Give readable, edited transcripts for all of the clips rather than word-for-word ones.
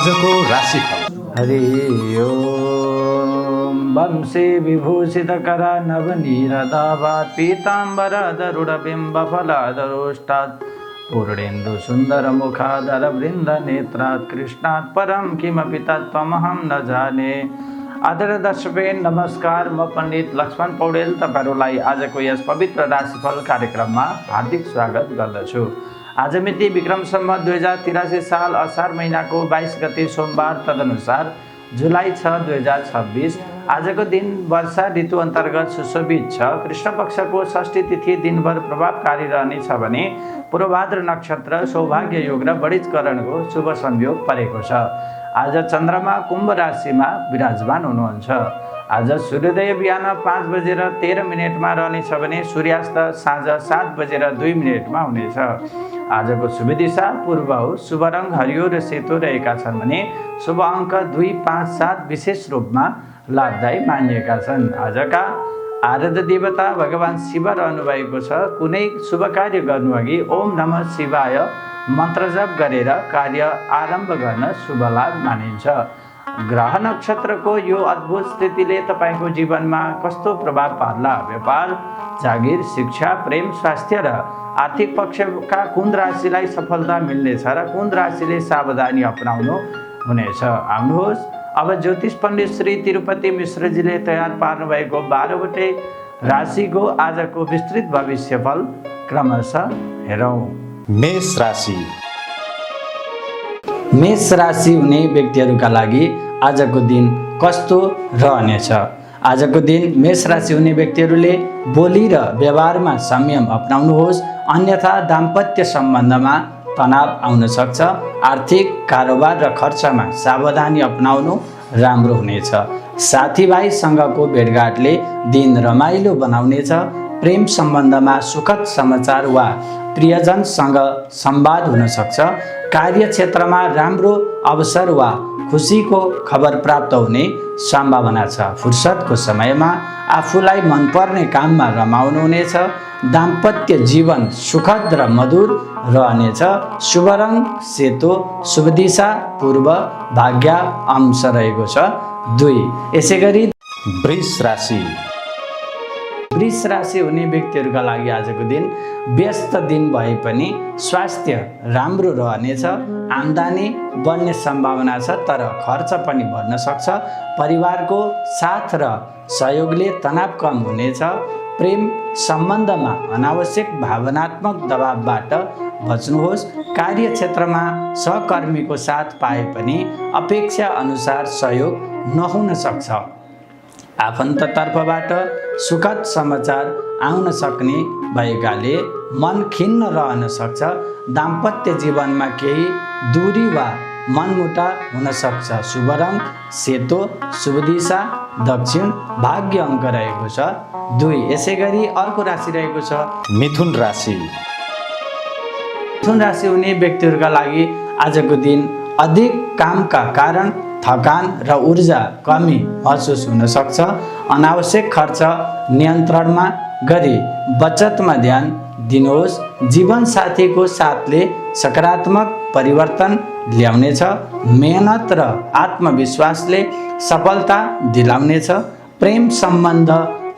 आजको राशिफल। हरि ओम वंशी विभूषितकर नवनीरदावात् पीताम्बरधरुडबिम्बफलादरोष्टात् पूर्णेन्दु सुन्दरमुखादरवृन्दनेत्रात् कृष्णात् परं किमपि तत्त्वमहं न जाने। आदरणीय दर्शकवृन्द नमस्कार, म पण्डित लक्ष्मण पौडेल तपाईहरुलाई आजको यस पवित्र राशिफल कार्यक्रममा हार्दिक स्वागत गर्दछु। आज मिति विक्रम सम्वत 2083 साल असार महिनाको 22 गते सोमबार, तदनुसार जुलाई 6, 2026। आजको दिन वर्षा ऋतु अन्तर्गत सुशोभित छ। कृष्ण पक्षको षष्ठी तिथि दिनभर प्रभावकारी रहनेछ भने पूर्वभाद्र नक्षत्र, सौभाग्य योग र बढिचकरणको शुभ संयोग परेको छ। आज चन्द्रमा कुम्भ राशिमा विराजमान हुनुहुन्छ। आज सूर्योदय बिहान 5:13 रहनेछ भने सूर्यास्त साँझ 7:02 हुनेछ। आजको शुभ दिशा पूर्व हो। शुभ रङ हरियो र सेतो रहेका छन् भने शुभ अङ्क 2, 5, 7 विशेष रूपमा लाभदायी मानिएका छन्। आजका आराध्य देवता भगवान शिव रहनुभएको छ। कुनै शुभ कार्य गर्नुअघि ओम नमः शिवाय मन्त्र जप गरेर कार्य आरम्भ गर्न शुभ लाभ मानिन्छ। ग्रह नक्षत्रको यो अद्भुत स्थितिले तपाईको जीवनमा कस्तो प्रभाव पार्ला? व्यापार, जागिर, शिक्षा, प्रेम, स्वास्थ्य र आर्थिक पक्षका कुन राशिलाई सफलता मिल्नेछ र कुन राशिले सावधानी अपनाउनु हुनेछ? आउनुहोस् अब ज्योतिष पण्डित श्री तिरुपति मिश्रजीले तयार पार्नुभएको 12वटै राशिको आजको विस्तृत भविष्यफल क्रमशः हेरौँ। मेष राशि। मेष राशि हुने व्यक्तिहरूका लागि आजको दिन कस्तो रहनेछ? आजको दिन मेष राशि हुने व्यक्तिहरूले बोली र व्यवहारमा संयम अपनाउनुहोस्, अन्यथा दाम्पत्य सम्बन्धमा तनाव आउन सक्छ। आर्थिक, कारोबार र खर्चमा सावधानी अपनाउनु राम्रो हुनेछ। साथीभाइसँगको भेटघाटले दिन रमाइलो बनाउनेछ। प्रेम सम्बन्धमा सुखद समाचार वा प्रियजनसँग संवाद हुन सक्छ। कार्यक्षेत्रमा राम्रो अवसर वा खुसीको खबर प्राप्त हुने सम्भावना छ। फुर्सदको समयमा आफूलाई मनपर्ने काममा रमाउनु हुनेछ। दाम्पत्य जीवन सुखद र मधुर रहनेछ। शुभ रङ सेतो, शुभ दिशा पूर्व, भाग्य अंश रहेको छ 2। यसै गरी वृष राशि। वृष राशि हुने व्यक्तिहरूका लागि आजको दिन व्यस्त दिन भए पनि स्वास्थ्य राम्रो रहनेछ। आम्दानी बढ्ने सम्भावना छ, तर खर्च पनि बढ्न सक्छ। परिवारको साथ र सहयोगले तनाव कम हुनेछ। प्रेम सम्बन्धमा अनावश्यक भावनात्मक दबावबाट बच्नुहोस्। कार्यक्षेत्रमा सहकर्मीको साथ पाए पनि अपेक्षा अनुसार सहयोग नहुन सक्छ। आफन्ततर्फबाट सुखद समाचार आउन सक्ने भएकाले मन खिन्न रहन सक्छ। दाम्पत्य जीवनमा केही दूरी वा मनमुटाव हुन सक्छ। शुभ रङ सेतो, शुभ दिशा दक्षिण, भाग्य अङ्क रहेको छ 2। यसै गरी अर्को राशि रहेको छ मिथुन राशि। मिथुन राशि हुने व्यक्तिहरूका लागि आजको दिन अधिक कामका कारण थकान र ऊर्जा कमी महसुस हुन सक्छ। अनावश्यक खर्च नियन्त्रणमा गरी बचतमा ध्यान दिनुहोस्। जीवनसाथीको साथले सकारात्मक परिवर्तन ल्याउनेछ। मेहनत र आत्मविश्वासले सफलता दिलाउनेछ। प्रेम सम्बन्ध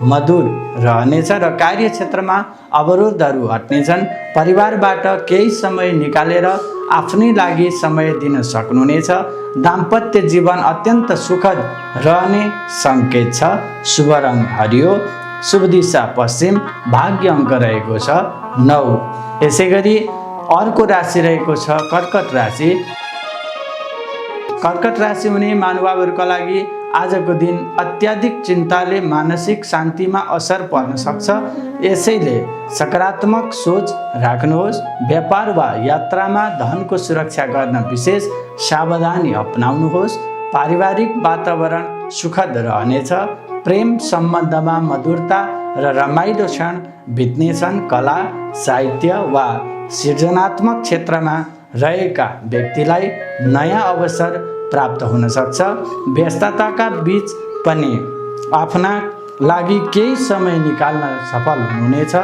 मधुर रहनेछ र कार्यक्षेत्रमा अवरोधहरू हट्नेछन्। परिवारबाट केही समय निकालेर आफ्नै लागि समय दिन सक्नुहुनेछ। दाम्पत्य जीवन अत्यन्त सुखद रहने सङ्केत छ। शुभ रङ हरियो, शुभ दिशा पश्चिम, भाग्य अङ्क रहेको छ 9। यसै गरी अर्को राशि रहेको छ कर्कट राशि। कर्कट राशि हुने महानुभावहरूका लागि आजको दिन अत्याधिक चिन्ताले मानसिक शान्तिमा असर पर्न सक्छ। यसैले सकारात्मक सोच राख्नुहोस्। व्यापार वा यात्रामा धनको सुरक्षा गर्न विशेष सावधानी अपनाउनुहोस्। पारिवारिक वातावरण सुखद रहनेछ। प्रेम सम्बन्धमा मधुरता र रमाइलो क्षण बित्नेछन्। कला, साहित्य वा सृजनात्मक क्षेत्रमा रहेका व्यक्तिलाई नयाँ अवसर प्राप्त हुन सक्छ। व्यस्तताका बीच पनि आफ्ना लागि केही समय निकाल्न सफल हुनुहुनेछ।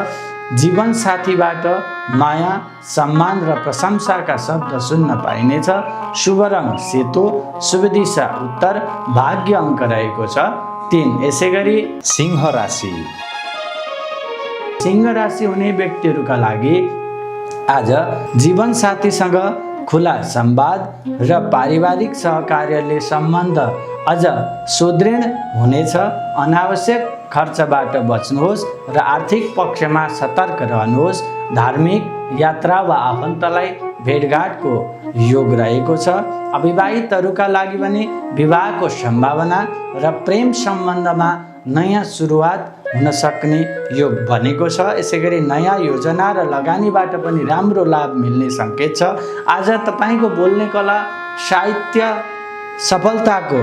जीवनसाथीबाट माया, सम्मान र प्रशंसाका शब्द सुन्न पाइनेछ। शुभ रङ सेतो, शुभ दिशा उत्तर, भाग्य अङ्क रहेको छ 3। यसै गरी सिंह राशि। सिंह राशि हुने व्यक्तिहरूका लागि आज जीवनसाथीसँग खुला संवाद र पारिवारिक सहकार्यले सम्बन्ध अझ सुदृढ हुनेछ। अनावश्यक खर्चबाट बच्नुहोस् र आर्थिक पक्षमा सतर्क रहनुहोस्। धार्मिक यात्रा वा आफन्तलाई भेटघाटको योग रहेको छ। अविवाहितहरूका लागि पनि विवाहको सम्भावना र प्रेम सम्बन्धमा नयाँ सुरुवात हुन सक्ने योग बनेको छ। यसै गरी नयाँ योजना र लगानीबाट पनि राम्रो लाभ मिल्ने सङ्केत छ। आज तपाईँको बोल्ने कला साहित्य सफलताको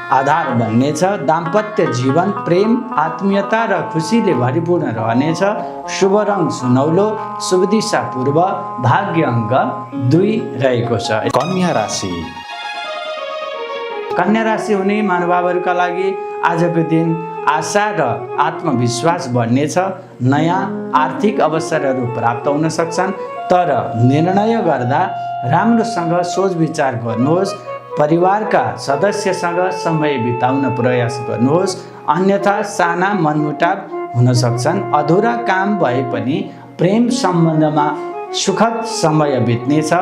आधार बन्नेछ। दाम्पत्य जीवन प्रेम, आत्मीयता र खुसीले भरिपूर्ण रहनेछ। शुभ रङ सुनौलो, शुभ दिशा पूर्व, भाग्य अङ्क 2 रहेको छ। कन्या राशि। कन्या राशि हुने महानुभावहरूका लागि आजको दिन आशा र आत्मविश्वास बढ्नेछ। नयाँ आर्थिक अवसरहरू प्राप्त हुन सक्छन्, तर निर्णय गर्दा राम्रोसँग सोच विचार गर्नुहोस्। परिवारका सदस्यसँग समय बिताउन प्रयास गर्नुहोस्, अन्यथा साना मनमुटाव हुन सक्छन्। अधुरा काम भए पनि प्रेम सम्बन्धमा सुखद समय बित्नेछ।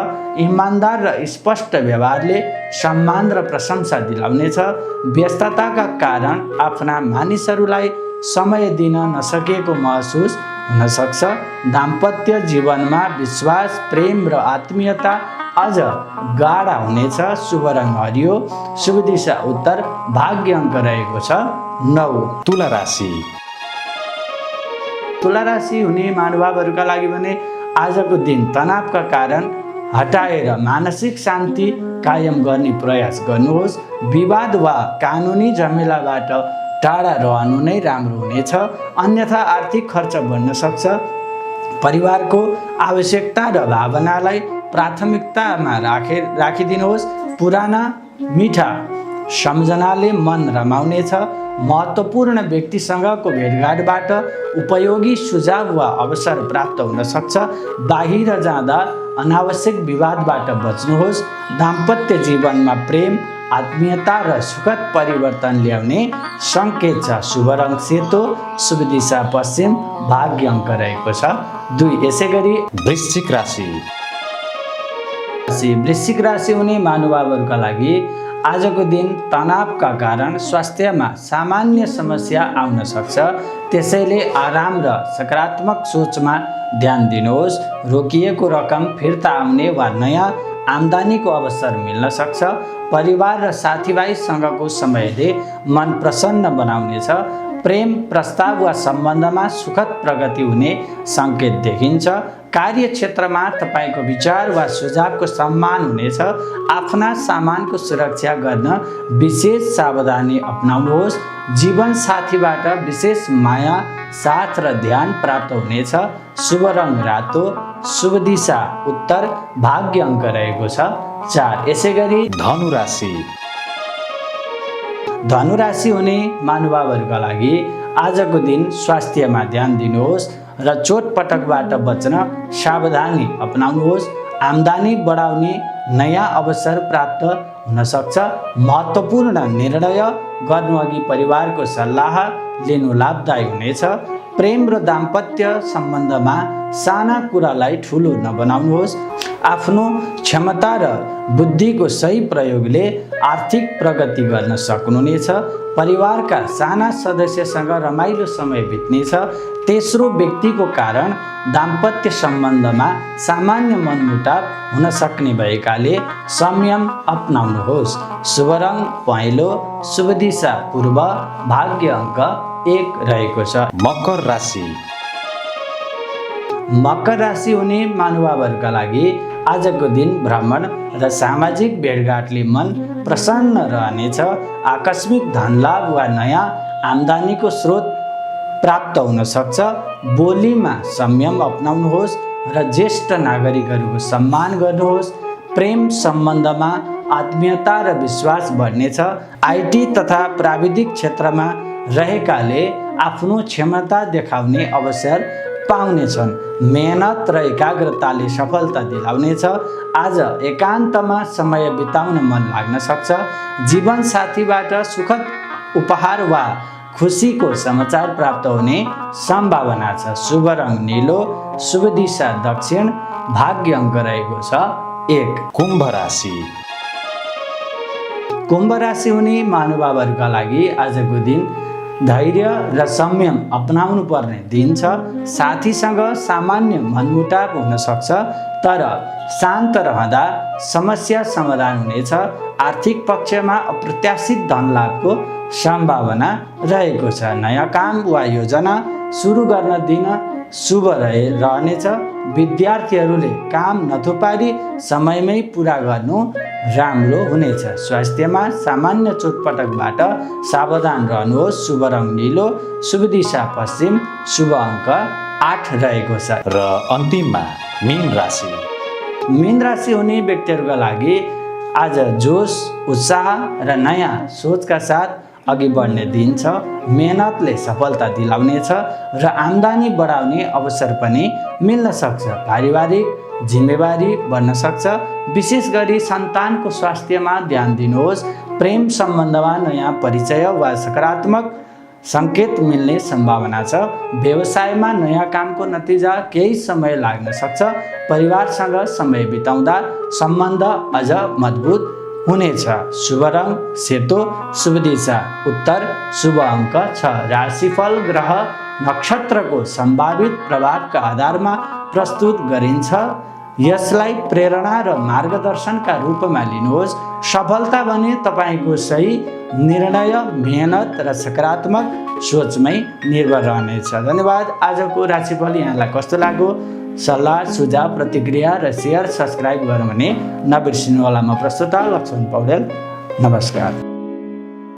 इमान्दार र स्पष्ट व्यवहारले सम्मान र प्रशंसा दिलाउनेछ। व्यस्तताका कारण आफ्ना मानिसहरूलाई समय दिन नसकेको महसुस हुन सक्छ। दाम्पत्य जीवनमा विश्वास, प्रेम र आत्मीयता अझ गाढा हुनेछ। शुभ रङ हरियो, शुभ दिशा उत्तर, भाग्य अङ्क रहेको छ 9। तुला राशि। तुला राशि हुने महानुभावहरूका लागि भने आजको दिन तनावका कारण हटाएर मानसिक शान्ति कायम गर्ने प्रयास गर्नुहोस्। विवाद वा कानुनी झमेलाबाट टाढा रहनु नै राम्रो हुनेछ, अन्यथा आर्थिक खर्च बढ्न सक्छ। परिवारको आवश्यकता र भावनालाई प्राथमिकतामा राखिदिनुहोस्। पुराना मिठा सम्झनाले मन रमाउनेछ। महत्त्वपूर्ण व्यक्तिसँगको भेटघाटबाट उपयोगी सुझाव वा अवसर प्राप्त हुन सक्छ। बाहिर जाँदा अनावश्यक विवादबाट बच्नुहोस्। दाम्पत्य जीवनमा प्रेम, आत्मीयता र सुखद परिवर्तन ल्याउने सङ्केत छ। शुभ रङ सेतो, शुभ दिशा पश्चिम, भाग्य अङ्क रहेको छ 2। यसै गरी वृश्चिक राशि। वृश्चिक राशि हुने महानुभावहरूका लागि आजको दिन तनावका कारण स्वास्थ्यमा सामान्य समस्या आउन सक्छ। त्यसैले आराम र सकारात्मक सोचमा ध्यान दिनुहोस्। रोकिएको रकम फिर्ता आउने वा नयाँ आम्दानीको अवसर मिल्न सक्छ। परिवार र साथीभाइसँगको समयले मन प्रसन्न बनाउनेछ। प्रेम प्रस्ताव वा सम्बन्धमा सुखद प्रगति हुने सङ्केत देखिन्छ। कार्यक्षेत्रमा तपाईँको विचार वा सुझावको सम्मान हुनेछ। आफ्ना सामानको सुरक्षा गर्न विशेष सावधानी अपनाउनुहोस्। जीवनसाथीबाट विशेष माया, साथ र ध्यान प्राप्त हुनेछ। शुभ रङ रातो, शुभ दिशा उत्तर, भाग्य अङ्क रहेको छ 4। यसै गरी धनु राशि। धनु राशि हुने महानुभावहरूका लागि आजको दिन स्वास्थ्यमा ध्यान दिनुहोस् र चोटपटकबाट बच्न सावधानी अपनाउनुहोस्। आम्दानी बढाउने नयाँ अवसर प्राप्त हुन सक्छ। महत्त्वपूर्ण निर्णय गर्नुअघि परिवारको सल्लाह लिनु लाभदायी हुनेछ। प्रेम र दाम्पत्य सम्बन्धमा साना कुरालाई ठुलो नबनाउनुहोस्। आफ्नो क्षमता र बुद्धिको सही प्रयोगले आर्थिक प्रगति गर्न सक्नुहुनेछ। परिवारका साना सदस्यसँग रमाइलो समय बित्नेछ। तेस्रो व्यक्तिको कारण दाम्पत्य सम्बन्धमा सामान्य मनमुटाव हुन सक्ने भएकाले संयम अपनाउनुहोस्। शुभ रङ पहेँलो, शुभ दिशा पूर्व, भाग्य अङ्क 1 रहेको छ। मकर राशि। मकर राशि हुने महानुभावहरूका लागि आजको दिन भ्रमण र सामाजिक भेटघाटले मन प्रसन्न रहनेछ। आकस्मिक धनलाभ वा नयाँ आम्दानीको स्रोत प्राप्त हुन सक्छ। बोलीमा संयम अपनाउनुहोस् र ज्येष्ठ नागरिकहरूको सम्मान गर्नुहोस्। प्रेम सम्बन्धमा आत्मीयता र विश्वास बढ्नेछ। आइटी तथा प्राविधिक क्षेत्रमा रहेकाले आफ्नो क्षमता देखाउने अवसर पाउनेछन्। मेहनत र एकाग्रताले सफलता दिलाउनेछ। आज एकान्तमा समय बिताउन मन लाग्न सक्छ। जीवन साथीबाट सुखद उपहार वा खुसीको समाचार प्राप्त हुने सम्भावना छ। शुभ रङ नीलो, शुभ दिशा दक्षिण, भाग्य अङ्क रहेको छ 1। कुम्भ राशि। कुम्भ राशि हुने महानुभावहरूका लागि आजको दिन धैर्य र संयम अपनाउनु पर्ने दिन छ। साथीसँग सामान्य मनमुटाव हुन सक्छ, तर शान्त रहँदा समस्या समाधान हुनेछ। आर्थिक पक्षमा अप्रत्याशित धन लाभको सम्भावना रहेको छ। नयाँ काम वा योजना सुरु गर्न दिन शुभ रहनेछ। विद्यार्थीहरूले काम नथुपारी समयमै पुरा गर्नु राम्रो हुनेछ। स्वास्थ्यमा सामान्य चोटपटकबाट सावधान रहनुहोस्। शुभ रङ नीलो, शुभ दिशा पश्चिम, शुभ अङ्क 8 रहेको छ। र अन्तिममा मीन राशि। मीन राशि हुने व्यक्तिहरूका लागि आज जोस, उत्साह र नयाँ सोचका साथ अघि बढ्ने दिन छ। मेहनतले सफलता दिलाउनेछ र आम्दानी बढाउने अवसर पनि मिल्न सक्छ। पारिवारिक जिम्मेवारी बढ्न सक्छ। विशेष गरी सन्तानको स्वास्थ्यमा ध्यान दिनुहोस्। प्रेम सम्बन्धमा नयाँ परिचय वा सकारात्मक सङ्केत मिल्ने सम्भावना छ। व्यवसायमा नयाँ कामको नतिजा केही समय लाग्न सक्छ। परिवारसँग समय बिताउँदा सम्बन्ध अझ मजबुत हुनेछ। शुभ रङ सेतो, शुभ दिशा उत्तर, शुभ अङ्क 6। राशिफल ग्रह नक्षत्रको सम्भावित प्रभावका आधारमा प्रस्तुत गरिन्छ। यसलाई प्रेरणा र मार्गदर्शनका रूपमा लिनुहोस्। सफलता भने तपाईँको सही निर्णय, मेहनत र सकारात्मक सोचमै निर्भर रहनेछ। धन्यवाद। आजको राशिफल यहाँलाई कस्तो लाग्यो? सल्लाह, सुझाव, प्रतिक्रिया र सेयर, सब्सक्राइब गर्नु भने नबिर्सिनु होला। म प्रस्तुता लक्ष्मण पौडेल। नमस्कार।